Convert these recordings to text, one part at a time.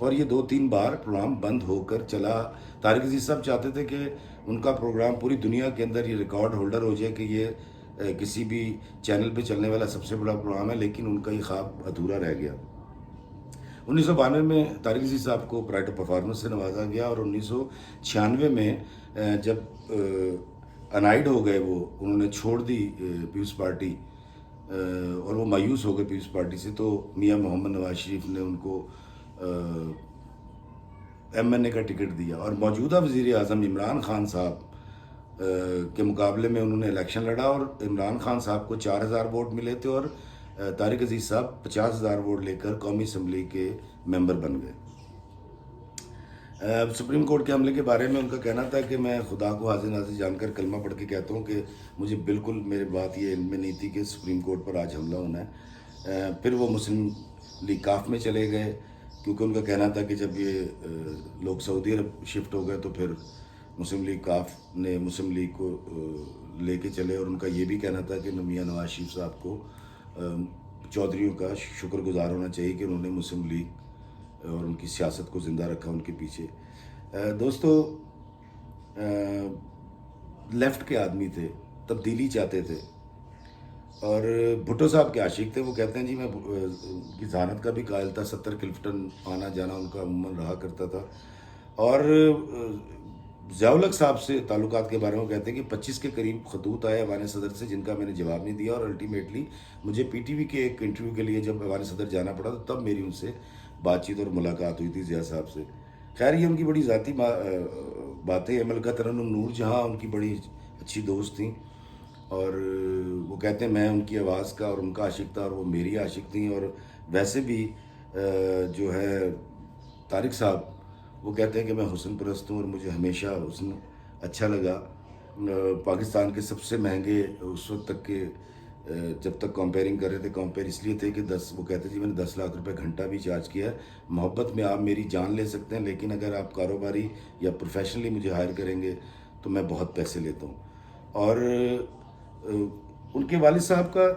اور یہ 2-3 بار پروگرام بند ہو کر چلا. طارق عزیز صاحب چاہتے تھے کہ ان کا پروگرام پوری دنیا کے اندر یہ ریکارڈ ہولڈر ہو جائے کہ یہ کسی بھی چینل پہ چلنے والا سب سے بڑا پروگرام ہے, لیکن ان کا یہ خواب ادھورا رہ گیا. 1992 میں طارق عزیز صاحب کو پرائڈ آف پرفارمنس سے نوازا گیا, اور 1996 میں جب انائڈ ہو گئے وہ, انہوں نے چھوڑ دی پیپلز پارٹی اور وہ مایوس ہو گئے پیپلز پارٹی سے, تو میاں محمد نواز شریف نے ان کو MNA کا ٹکٹ دیا, اور موجودہ وزیر اعظم عمران خان صاحب کے مقابلے میں انہوں نے الیکشن لڑا, اور عمران خان صاحب کو 4000 ووٹ ملے تھے, اور طارق عزیز صاحب 50,000 ووٹ لے کر قومی اسمبلی کے ممبر بن گئے. سپریم کورٹ کے حملے کے بارے میں ان کا کہنا تھا کہ میں خدا کو حاضر ناظر جان کر کلمہ پڑھ کے کہتا ہوں کہ مجھے بالکل میرے بات یہ علم میں نہیں تھی کہ سپریم کورٹ پر آج حملہ ہونا ہے. پھر وہ مسلم لیگ کاف میں چلے گئے, کیونکہ ان کا کہنا تھا کہ جب یہ لوگ سعودی عرب شفٹ ہو گئے تو پھر مسلم لیگ کاف نے مسلم لیگ کو لے کے چلے, اور ان کا یہ بھی کہنا تھا کہ میاں نواز شریف صاحب کو چودھریوں کا شکر گزار ہونا چاہیے کہ انہوں نے مسلم لیگ اور ان کی سیاست کو زندہ رکھا ان کے پیچھے. دوستو, لیفٹ کے آدمی تھے, تبدیلی چاہتے تھے, اور بھٹو صاحب کے عاشق تھے. وہ کہتے ہیں جی میں کی ذہانت کا بھی قائل تھا, 70 کلفٹن آنا جانا ان کا عموماً رہا کرتا تھا. اور ضیاء الحق صاحب سے تعلقات کے بارے میں کہتے ہیں کہ 25 کے قریب خطوط آئے ایوان صدر سے, جن کا میں نے جواب نہیں دیا, اور الٹیمیٹلی مجھے PTV کے ایک انٹرویو کے لیے جب ایوان صدر جانا پڑا تو تب میری ان سے بات چیت اور ملاقات ہوئی تھی ضیاء صاحب سے. خیر یہ ان کی بڑی ذاتی باتیں ہیں. ملکہ ترنم نور جہاں ان کی بڑی اچھی دوست تھیں, اور وہ کہتے ہیں میں ان کی آواز کا اور ان کا عاشق تھا, اور وہ میری عاشق تھیں. اور ویسے بھی جو ہے طارق صاحب وہ کہتے ہیں کہ میں حسن پرست ہوں, اور مجھے ہمیشہ حسن اچھا لگا. پاکستان کے سب سے مہنگے اس وقت تک کے جب تک کمپیئرنگ کر رہے تھے, کمپیئر اس لیے تھے کہ وہ کہتے جی میں نے 10 لاکھ روپے گھنٹہ بھی چارج کیا ہے. محبت میں آپ میری جان لے سکتے ہیں, لیکن اگر آپ کاروباری یا پروفیشنلی مجھے ہائر کریں گے تو میں بہت پیسے لیتا ہوں. اور ان کے والد صاحب کا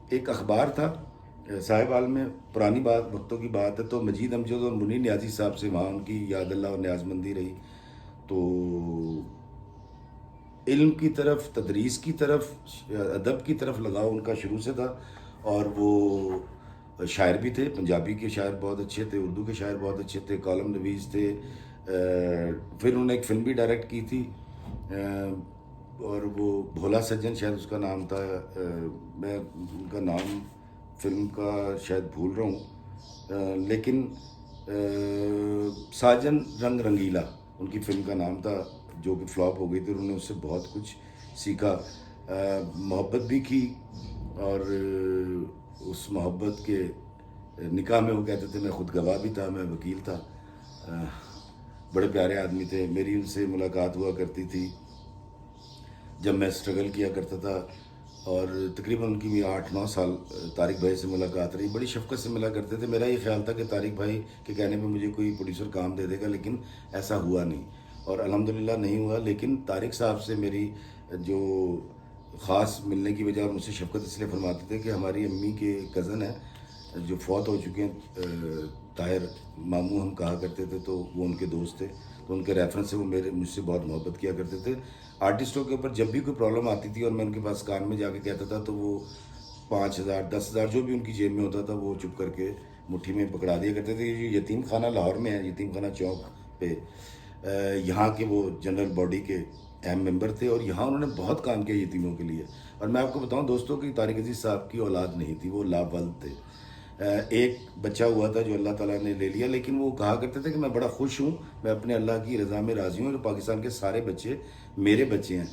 ایک اخبار تھا صاحب عالم میں, پرانی بات وقتوں کی بات ہے, تو مجید امجد اور منی نیازی صاحب سے وہاں ان کی یاد اللہ اور نیاز مندی رہی. تو علم کی طرف, تدریس کی طرف, ادب کی طرف لگاؤ ان کا شروع سے تھا. اور وہ شاعر بھی تھے, پنجابی کے شاعر بہت اچھے تھے, اردو کے شاعر بہت اچھے تھے, کالم نویس تھے. پھر انہوں نے ایک فلم بھی ڈائریکٹ کی تھی, اور وہ بھولا سجن شاید اس کا نام تھا, میں ان کا نام فلم کا شاید بھول رہا ہوں, لیکن ساجن رنگ رنگیلا ان کی فلم کا نام تھا, جو کہ فلاپ ہو گئی تھی. انہوں نے اس سے بہت کچھ سیکھا, محبت بھی کی, اور اس محبت کے نکاح میں وہ کہتے تھے میں خود گواہ بھی تھا, میں وکیل تھا. بڑے پیارے آدمی تھے. میری ان سے ملاقات ہوا کرتی تھی جب میں اسٹرگل کیا کرتا تھا, اور تقریباً ان کی بھی 8-9 سال طارق بھائی سے ملاقات رہی. بڑی شفقت سے ملا کرتے تھے. میرا یہ خیال تھا کہ طارق بھائی کے کہنے پہ مجھے کوئی پروڈیوسر کام دے دے گا, لیکن ایسا ہوا نہیں, اور الحمدللہ نہیں ہوا. لیکن طارق صاحب سے میری جو خاص ملنے کی وجہ, اور مجھ سے شفقت اس لیے فرماتے تھے کہ ہماری امی کے کزن ہیں جو فوت ہو چکے ہیں, طاہر ماموں ہم کہا کرتے تھے, تو وہ ان کے دوست تھے, تو ان کے ریفرنس سے وہ مجھ سے بہت محبت کیا کرتے تھے. آرٹسٹوں کے اوپر جب بھی کوئی پرابلم آتی تھی اور میں ان کے پاس کان میں جا کے کہتا تھا, تو وہ 5,000 10,000 جو بھی ان کی جیب میں ہوتا تھا وہ چپ کر کے مٹھی میں پکڑا دیا کرتے تھے. یہ یتیم خانہ لاہور میں ہے, یتیم خانہ چوک پہ, یہاں کے وہ جنرل باڈی کے اہم ممبر تھے, اور یہاں انہوں نے بہت کام کیا یتیموں کے لیے. اور میں آپ کو بتاؤں دوستوں کہ طارق عزیز صاحب کی اولاد نہیں تھی, وہ لاولد تھے. ایک بچہ ہوا تھا جو اللہ تعالیٰ نے لے لیا, لیکن وہ کہا کرتے تھے کہ میں بڑا خوش ہوں, میں اپنے اللہ کی رضا میں راضی ہوں, جو پاکستان کے سارے بچے میرے بچے ہیں.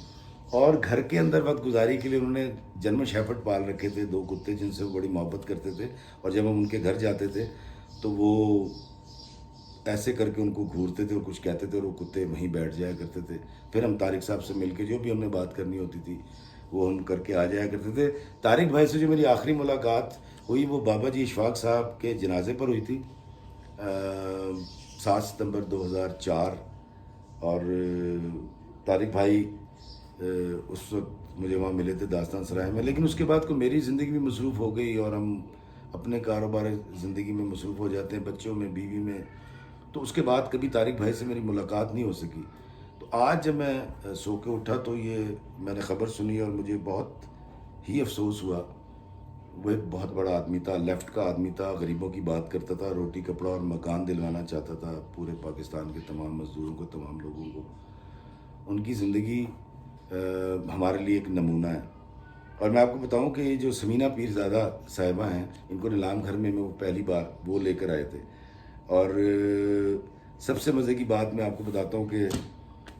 اور گھر کے اندر وقت گزاری کے لیے انہوں نے جرمن شیفرڈ پال رکھے تھے, 2 کتے جن سے وہ بڑی محبت کرتے تھے. اور جب ہم ان کے گھر جاتے تھے تو وہ ایسے کر کے ان کو گھورتے تھے اور کچھ کہتے تھے, اور وہ کتے وہیں بیٹھ جایا کرتے تھے. پھر ہم طارق صاحب سے مل کے جو بھی ہم نے بات کرنی ہوتی تھی وہ ہم کر کے آ جایا کرتے تھے. طارق بھائی سے جو میری آخری ملاقات ہوئی وہ بابا جی اشفاق صاحب کے جنازے پر ہوئی تھی, 7 ستمبر 2004. اور طارق بھائی اس وقت مجھے وہاں ملے تھے داستان سرائے میں. لیکن اس کے بعد کو میری زندگی بھی مصروف ہو گئی, اور ہم اپنے کاروبار زندگی میں مصروف ہو جاتے ہیں, بچوں میں, بیوی میں, تو اس کے بعد کبھی طارق بھائی سے میری ملاقات نہیں ہو سکی. تو آج جب میں سو کے اٹھا تو یہ میں نے خبر سنی اور مجھے بہت ہی افسوس ہوا. وہ ایک بہت بڑا آدمی تھا, لیفٹ کا آدمی تھا, غریبوں کی بات کرتا تھا, روٹی کپڑا اور مکان دلوانا چاہتا تھا پورے پاکستان کے تمام مزدوروں کو, تمام لوگوں کو. ان کی زندگی ہمارے لیے ایک نمونہ ہے. اور میں آپ کو بتاؤں کہ یہ جو سمینہ پیرزادہ صاحبہ ہیں, ان کو نیلام گھر میں وہ پہلی بار وہ لے کر آئے تھے. اور سب سے مزے کی بات میں آپ کو بتاتا ہوں کہ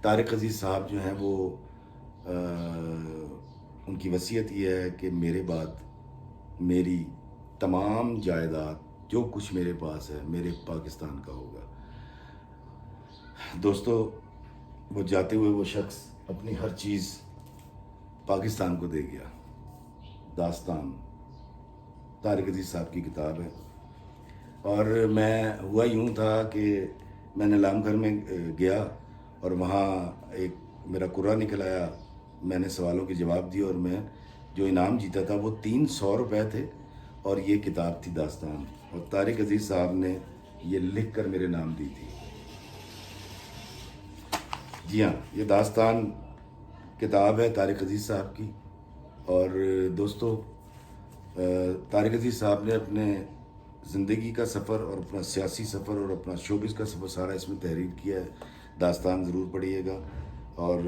طارق عزیز صاحب جو ہیں وہ ان کی وصیت یہ ہے کہ میرے بعد میری تمام جائیداد جو کچھ میرے پاس ہے میرے پاکستان کا ہوگا. دوستو, وہ جاتے ہوئے وہ شخص اپنی ہر چیز پاکستان کو دے گیا. داستان طارق عزیز صاحب کی کتاب ہے. اور میں ہوا یوں تھا کہ میں نیلام گھر میں گیا اور وہاں ایک میرا قرعہ نکل آیا. میں نے سوالوں کے جواب دیے اور میں جو انعام جیتا تھا وہ 300 روپے تھے اور یہ کتاب تھی داستان. اور طارق عزیز صاحب نے یہ لکھ کر میرے نام دی تھی. جی ہاں, یہ داستان کتاب ہے طارق عزیز صاحب کی. اور دوستو, طارق عزیز صاحب نے اپنے زندگی کا سفر اور اپنا سیاسی سفر اور اپنا شوبز کا سفر سارا اس میں تحریر کیا ہے. داستان ضرور پڑھیے گا اور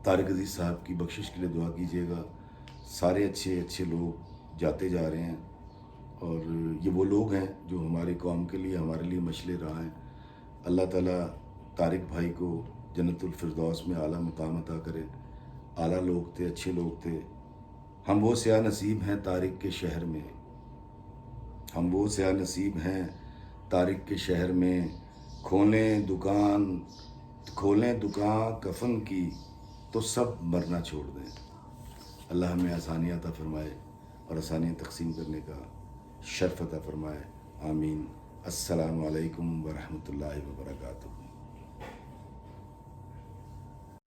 طارق عزیز صاحب کی بخشش کے لیے دعا کیجیے گا. سارے اچھے اچھے لوگ جاتے جا رہے ہیں اور یہ وہ لوگ ہیں جو ہماری قوم کے لیے, ہمارے لیے مشعل راہ ہیں. اللہ تعالیٰ طارق بھائی کو جنت الفردوس میں اعلیٰ مقام عطا کرے. اعلیٰ لوگ تھے, اچھے لوگ تھے. ہم وہ سیاہ نصیب ہیں طارق کے شہر میں, ہم وہ سیاہ نصیب ہیں طارق کے شہر میں. کھولیں دکان کفن کی تو سب مرنا چھوڑ دیں. اللہ ہمیں آسانیاں عطا فرمائے اور آسانیاں تقسیم کرنے کا شرف عطا فرمائے. آمین. السلام علیکم ورحمۃ اللہ وبرکاتہ.